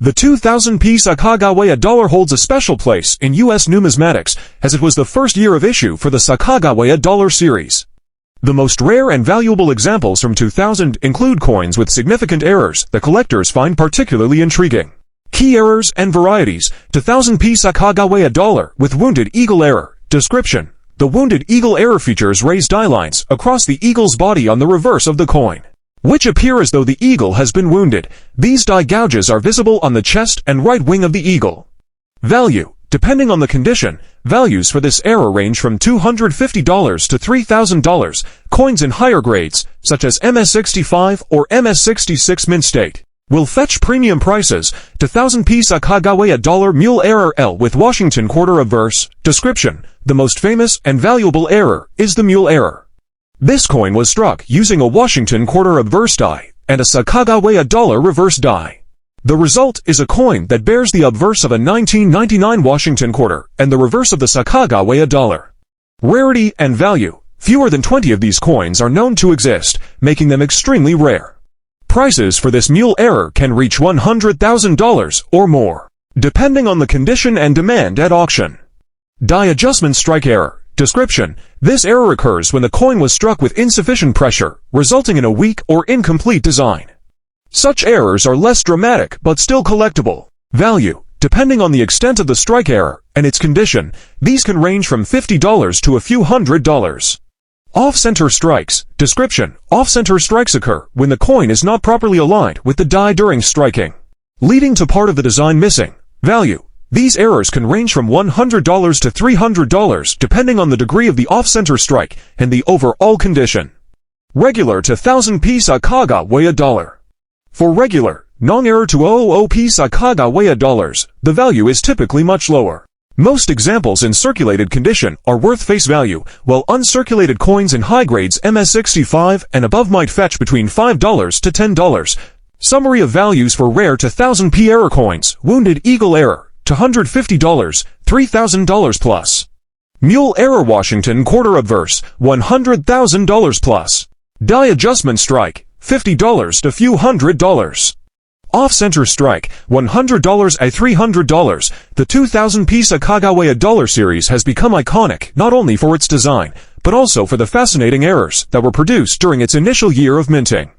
The 2000p Sacagawea dollar holds a special place in U.S. numismatics, as it was the first year of issue for the Sacagawea dollar series. The most rare and valuable examples from 2000 include coins with significant errors that collectors find particularly intriguing. Key errors and varieties: 2000p Sacagawea dollar with wounded eagle error. Description: the wounded eagle error features raised die lines across the eagle's body on the reverse of the coin, which appear as though the eagle has been wounded. These die gouges are visible on the chest and right wing of the eagle. Value: depending on the condition, values for this error range from $250 to $3,000. Coins in higher grades, such as MS65 or MS66 mint state, will fetch premium prices. 2000p Sacagawea dollar mule error L with Washington quarter obverse. Description: the most famous and valuable error is the mule error. This coin was struck using a Washington quarter obverse die and a Sacagawea dollar reverse die. The result is a coin that bears the obverse of a 1999 Washington quarter and the reverse of the Sacagawea dollar. Rarity and value: fewer than 20 of these coins are known to exist, making them extremely rare. Prices for this mule error can reach $100,000 or more, depending on the condition and demand at auction. Die adjustment strike error. Description: this error occurs when the coin was struck with insufficient pressure, resulting in a weak or incomplete design. Such errors are less dramatic but still collectible. Value: depending on the extent of the strike error and its condition, these can range from $50 to a few $100s. Off-center strikes. Description: off-center strikes occur when the coin is not properly aligned with the die during striking, leading to part of the design missing. Value: these errors can range from $100 to $300 depending on the degree of the off-center strike and the overall condition. Regular to 1000p Sacagawea dollar. For regular, non-error to 00p Sacagawea dollars, the value is typically much lower. Most examples in circulated condition are worth face value, while uncirculated coins in high grades MS65 and above might fetch between $5 to $10. Summary of values for rare to 1000p error coins: wounded eagle error, to $150, $3,000 plus. Mule error Washington quarter obverse, $100,000 plus. Die adjustment strike, $50 to few $100. Off-center strike, $100 a $300. The 2000p Sacagawea dollar series has become iconic not only for its design, but also for the fascinating errors that were produced during its initial year of minting.